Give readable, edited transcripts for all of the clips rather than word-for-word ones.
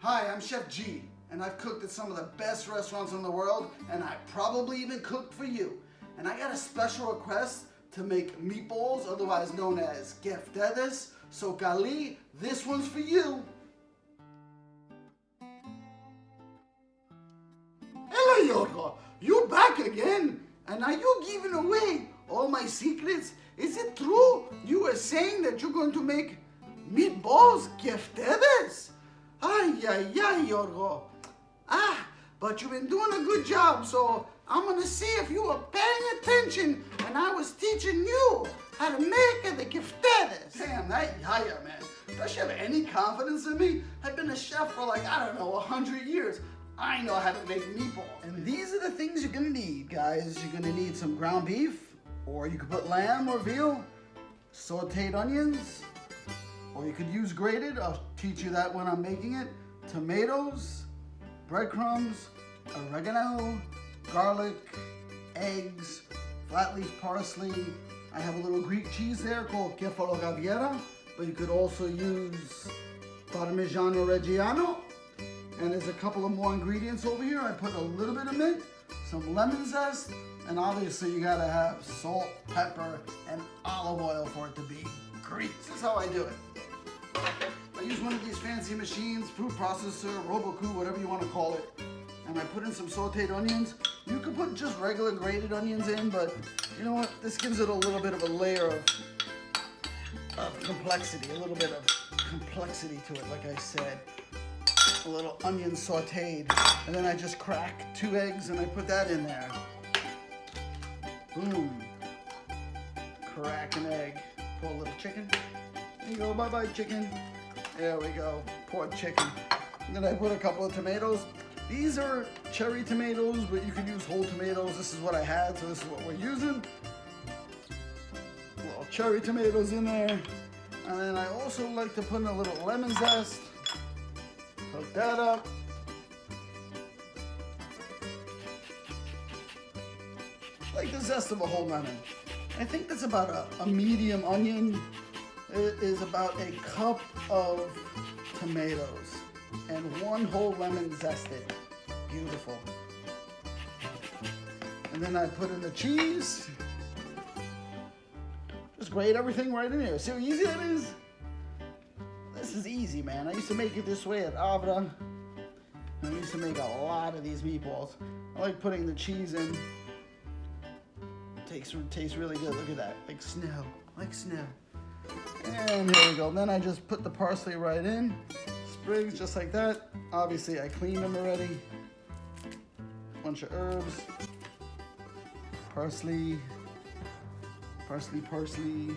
Hi, I'm Chef G, and I've cooked at some of the best restaurants in the world, and I probably even cooked for you. And I got a special request to make meatballs, otherwise known as Keftedes. So Kali, this one's for you. Hello, Yorgo. You back again? And are you giving away all my secrets? Is it true you were saying that you're going to make meatballs Keftedes? Ay, Yorgo. But you've been doing a good job, so I'm gonna see if you were paying attention when I was teaching you how to make the Keftedes. Damn, that yaya, man. Does she have any confidence in me? I've been a chef for like, I don't know, 100 years. I know how to make meatballs. And these are the things you're gonna need, guys. You're gonna need some ground beef, or you could put lamb or veal, sauteed onions, or you could use grated. I'll teach you that when I'm making it. Tomatoes, breadcrumbs, oregano, garlic, eggs, flat leaf parsley. I have a little Greek cheese there called Kefalo, but you could also use Parmigiano Reggiano. And there's a couple of more ingredients over here. I put a little bit of mint, some lemon zest, and obviously you gotta have salt, pepper, and olive oil for it to be grease. This is how I do it. I use one of these fancy machines, food processor, Roboku, whatever you want to call it. And I put in some sauteed onions. You could put just regular grated onions in, but you know what? This gives it a little bit of a layer of complexity, a little bit of complexity to it, like I said. A little onion sauteed. And then I just crack 2 eggs and I put that in there. Boom. Crack an egg. Pour a little chicken. There you go, bye-bye chicken. There we go, poured chicken. And then I put a couple of tomatoes. These are cherry tomatoes, but you could use whole tomatoes. This is what I had, so this is what we're using. Little cherry tomatoes in there. And then I also like to put in a little lemon zest. Hook that up. Like the zest of a whole lemon. I think that's about a medium onion. It is about a cup of tomatoes and 1 whole lemon zested. Beautiful. And then I put in the cheese. Just grate everything right in here. See how easy that is? This is easy, man. I used to make it this way at Abra. I used to make a lot of these meatballs. I like putting the cheese in. Tastes really good. Look at that. Like snow. Like snow. And here we go. Then I just put the parsley right in. Sprigs just like that. Obviously I cleaned them already. Bunch of herbs. Parsley. Parsley.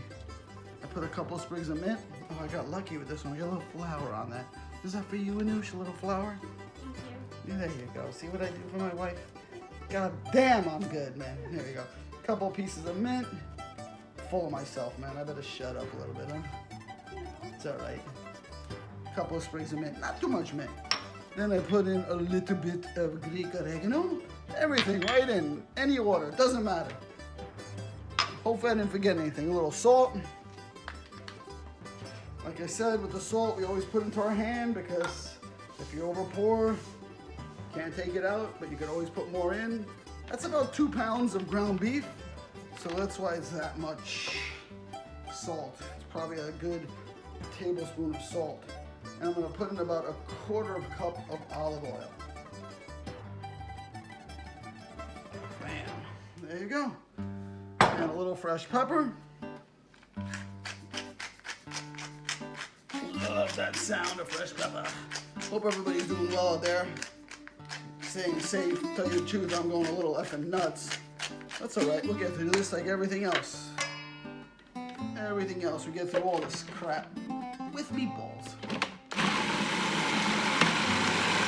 I put a couple of sprigs of mint. Oh, I got lucky with this one. I got a little flour on that. Is that for you, Anoush? A little flour? Thank you. Yeah, there you go. See what I do for my wife? God damn, I'm good, man. There you go. Couple pieces of mint. Full of myself, man. I better shut up a little bit, huh? It's all right. Couple of sprigs of mint. Not too much mint. Then I put in a little bit of Greek oregano. Everything right in. Any order. Doesn't matter. Hopefully I didn't forget anything. A little salt. Like I said, with the salt, we always put into our hand because if you over pour, can't take it out, but you can always put more in. That's about 2 pounds of ground beef. So that's why it's that much salt. It's probably a good tablespoon of salt. And I'm gonna put in about a 1/4 cup of olive oil. Bam, there you go. And a little fresh pepper. Love that sound of fresh pepper. Hope everybody's doing well out there. Staying safe, tell you the truth, I'm going a little effing nuts. That's all right, we'll get through this like everything else. Everything else, we get through all this crap with meatballs.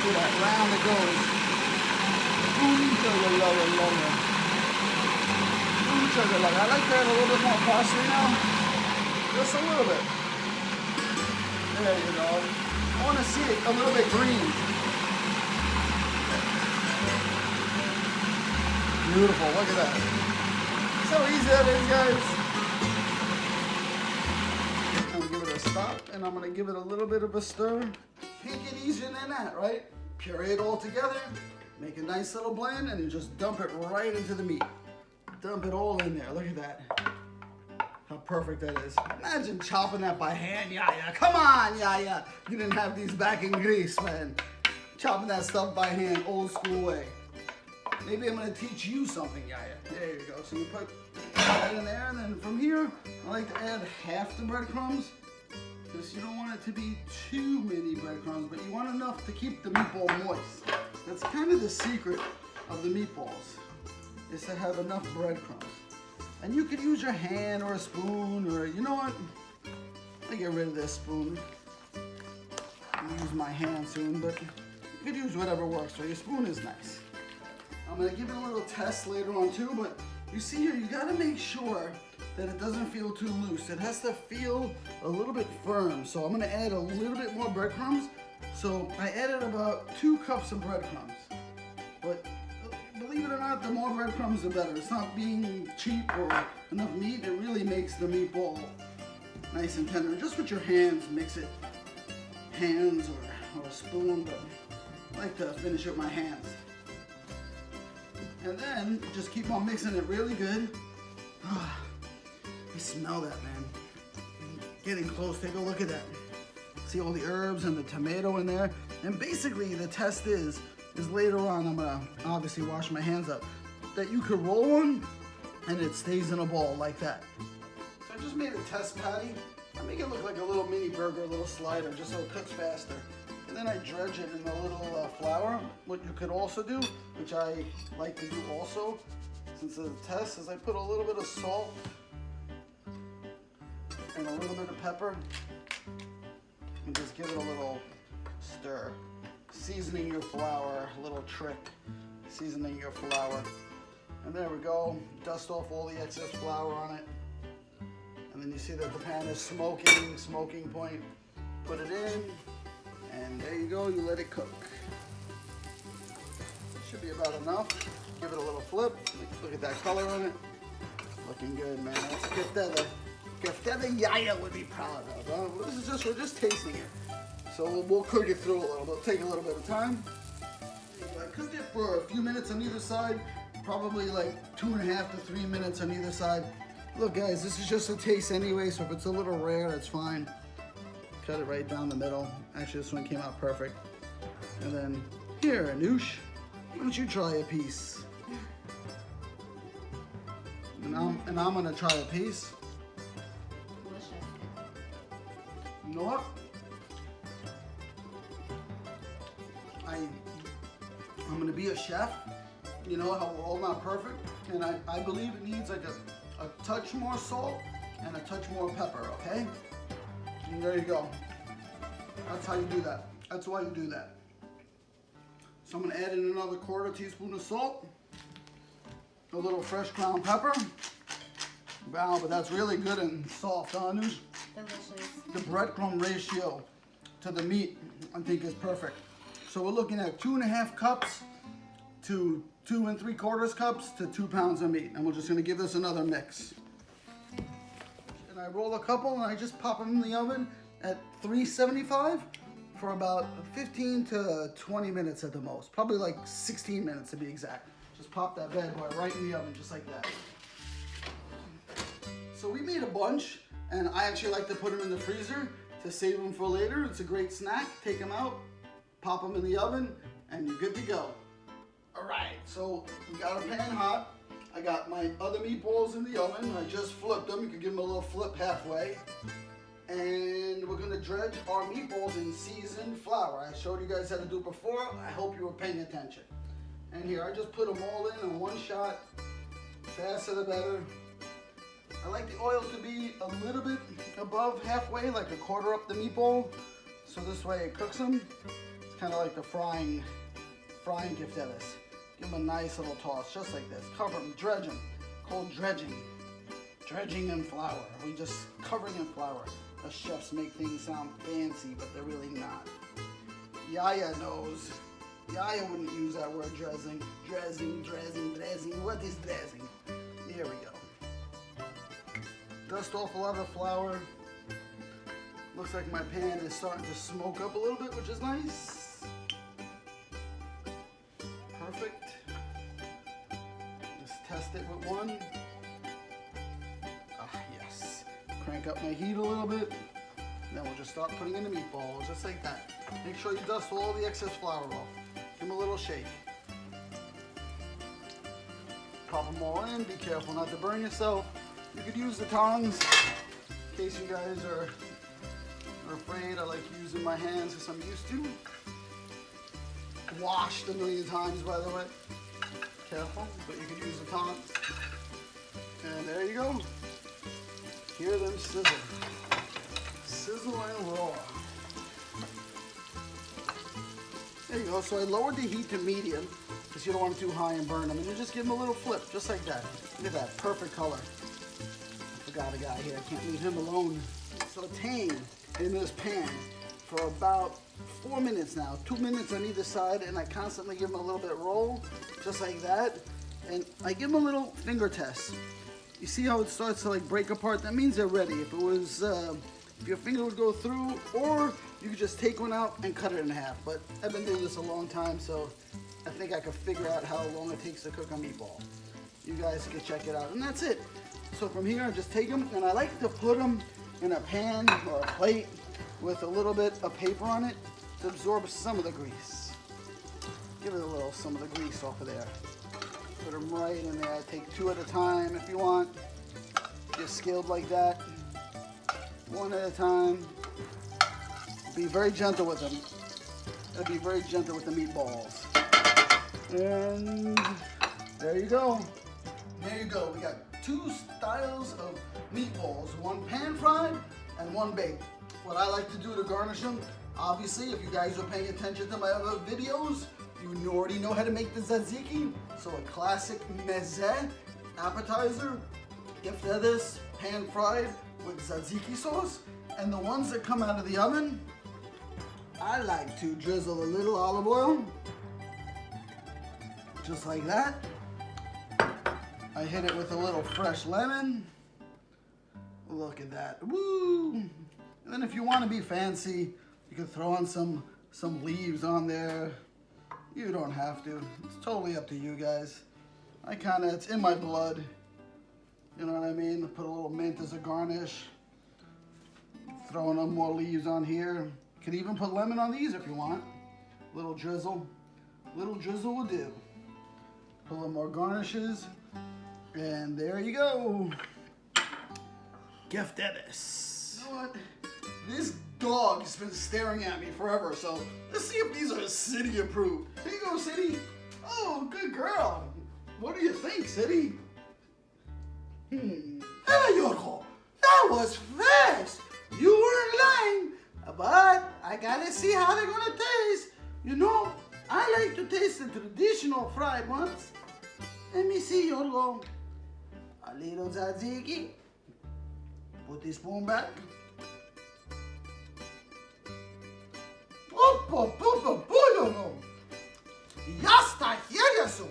See that round it goes. I like to add a little bit more parsley now. Just a little bit. There you go. I want to see it a little bit green. Beautiful, look at that. So easy that is, guys. I'm gonna give it a stop, and I'm gonna give it a little bit of a stir. Can't get easier than that, right? Puree it all together, make a nice little blend, and you just dump it right into the meat. Dump it all in there. Look at that. How perfect that is. Imagine chopping that by hand, Yaya. Come on, Yaya. You didn't have these back in Greece, man. Chopping that stuff by hand, old school way. Maybe I'm gonna teach you something, Yaya. There you go. So you put that in there, and then from here, I like to add half the breadcrumbs. Because you don't want it to be too many breadcrumbs, but you want enough to keep the meatball moist. That's kind of the secret of the meatballs, is to have enough breadcrumbs. And you could use your hand or a spoon, or you know what? I'll get rid of this spoon. I'll use my hand soon, but you could use whatever works for you. Your spoon is nice. I'm gonna give it a little test later on too, but you see here, you gotta make sure that it doesn't feel too loose. It has to feel a little bit firm. So I'm gonna add a little bit more breadcrumbs. So I added about 2 cups of breadcrumbs. But believe it or not, the more breadcrumbs, the better. It's not being cheap or enough meat. It really makes the meatball nice and tender. Just with your hands, mix it. Hands or a spoon, but I like to finish it with my hands. And then just keep on mixing it really good. I smell that, man. Getting close, take a look at that. See all the herbs and the tomato in there. And basically the test is later on, I'm gonna obviously wash my hands up, that you could roll one and it stays in a ball like that. So I just made a test patty. I make it look like a little mini burger, a little slider, just so it cooks faster. And then I dredge it in a little flour. What you could also do, which I like to do also, since it's a test, is I put a little bit of salt and a little bit of pepper and just give it a little stir. Seasoning your flour, a little trick, seasoning your flour. And there we go, dust off all the excess flour on it. And then you see that the pan is smoking point. Put it in, and there you go, you let it cook. Should be about enough. Give it a little flip. Look at that color on it. Looking good, man. That's Keftedes. Keftedes Yaya would be proud of. Huh? We're just tasting it. So we'll cook it through a little bit. It'll take a little bit of time. I cooked it for a few minutes on either side. Probably like 2.5 to 3 minutes on either side. Look guys, this is just a taste anyway, so if it's a little rare, that's fine. Cut it right down the middle. Actually, this one came out perfect. And then, here, Anoush, why don't you try a piece? And I'm gonna try a piece. Delicious. You know what? I'm gonna be a chef. You know how we're all not perfect, and I believe it needs like a touch more salt and a touch more pepper, okay? And there you go. That's how you do that. That's why you do that. So I'm gonna add in another 1/4 teaspoon of salt, a little fresh ground pepper. Wow, but that's really good and soft, huh, Anoush? Delicious. The breadcrumb ratio to the meat, I think, is perfect. So we're looking at 2.5 cups to 2 3/4 cups to 2 pounds of meat. And we're just gonna give this another mix. And I roll a couple and I just pop them in the oven at 375 for about 15 to 20 minutes at the most. Probably like 16 minutes to be exact. Just pop that bad boy right in the oven, just like that. So we made a bunch, and I actually like to put them in the freezer to save them for later. It's a great snack. Take them out, pop them in the oven, and you're good to go. All right, so we got our pan hot. I got my other meatballs in the oven. I just flipped them. You can give them a little flip halfway. And we're gonna dredge our meatballs in seasoned flour. I showed you guys how to do it before. I hope you were paying attention. And here, I just put them all in one shot. Faster the better. I like the oil to be a little bit above halfway, like 1/4 up the meatball. So this way it cooks them. It's kind of like the frying Keftedes. Give them a nice little toss, just like this. Cover them, dredge them. Called dredging. Dredging in flour. We just covering in flour. The chefs make things sound fancy, but they're really not. Yaya knows. Yaya wouldn't use that word dredging. Dredging. What is dredging? Here we go. Dust off a lot of flour. Looks like my pan is starting to smoke up a little bit, which is nice. Perfect. Just test it with one. Ah, yes. Crank up my heat a little bit. Then we'll just start putting in the meatballs, just like that. Make sure you dust all the excess flour off. Give them a little shake. Pop them all in. Be careful not to burn yourself. You could use the tongs in case you guys are afraid. I like using my hands because I'm used to. Washed a million times, by the way. Careful, but you could use the tongs. And there you go. Hear them sizzle. Sizzle and roar. There you go. So I lowered the heat to medium because you don't want it too high and burn them. And you just give them a little flip, just like that. Look at that, perfect color. I forgot a guy here. I can't leave him alone. Sauteing in this pan for about 4 minutes now. 2 minutes on either side, and I constantly give them a little bit roll, just like that. And I give them a little finger test. You see how it starts to like break apart? That means they're ready. If it was, if your finger would go through, or you could just take one out and cut it in half. But I've been doing this a long time, so I think I could figure out how long it takes to cook a meatball. You guys can check it out, and that's it. So from here, I just take them, and I like to put them in a pan or a plate with a little bit of paper on it to absorb some of the grease. Give it a little, some of the grease off of there. Put them right in there. Take 2 at a time if you want. Just scaled like that. 1 at a time. Be very gentle with them. Be very gentle with the meatballs. And there you go. There you go. We got 2 styles of meatballs. One pan fried and one baked. What I like to do to garnish them, obviously, if you guys are paying attention to my other videos, you already know how to make the tzatziki. So a classic mezze appetizer, Keftedes, pan fried with tzatziki sauce. And the ones that come out of the oven, I like to drizzle a little olive oil, just like that. I hit it with a little fresh lemon. Look at that, woo! And then if you want to be fancy, you can throw on some leaves on there. You don't have to. It's totally up to you guys. It's in my blood. You know what I mean? Put a little mint as a garnish. Throwing on more leaves on here. Could even put lemon on these if you want. Little drizzle. Little drizzle will do. Put a little more garnishes. And there you go. Keftedes. You know what? This dog has been staring at me forever, so let's see if these are city approved. Here you go, City. Oh, good girl. What do you think, City? Hey, Yorko, that was fast. You weren't lying, but I gotta see how they're gonna taste. You know, I like to taste the traditional fried ones. Let me see, Yorko. A little tzatziki. Put the spoon back. Yasta hierasu.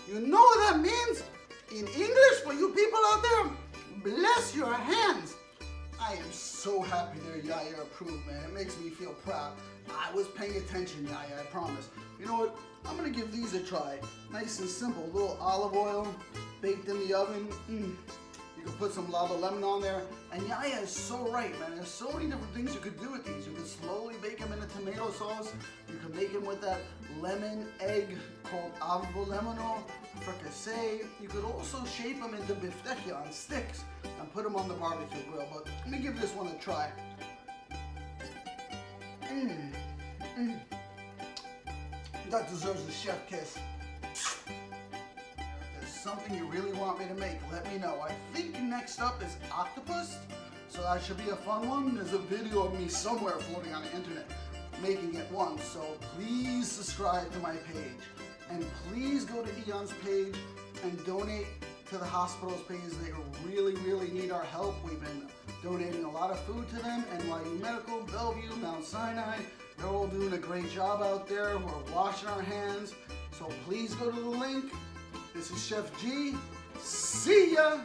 You know what that means in English for you people out there? Bless your hands. I am so happy they're Yaya approved, man. It makes me feel proud. I was paying attention, Yaya, I promise. You know what? I'm gonna give these a try. Nice and simple. A little olive oil, baked in the oven. You can put some lava lemon on there. And Yaya is so right, man. There's so many different things you could do with these. You can slowly bake them in a tomato sauce. You can make them with that lemon egg called avo lemano, fricassee. You could also shape them into bifteki on sticks and put them on the barbecue grill. But let me give this one a try. That deserves a chef kiss. Something you really want me to make, let me know. I think next up is octopus, so that should be a fun one. There's a video of me somewhere floating on the internet making it once, so please subscribe to my page. And please go to Eon's page and donate to the hospital's page. They really, really need our help. We've been donating a lot of food to them. NYU Medical, Bellevue, Mount Sinai, they're all doing a great job out there. We're washing our hands, so please go to the link. This is Chef G. See ya!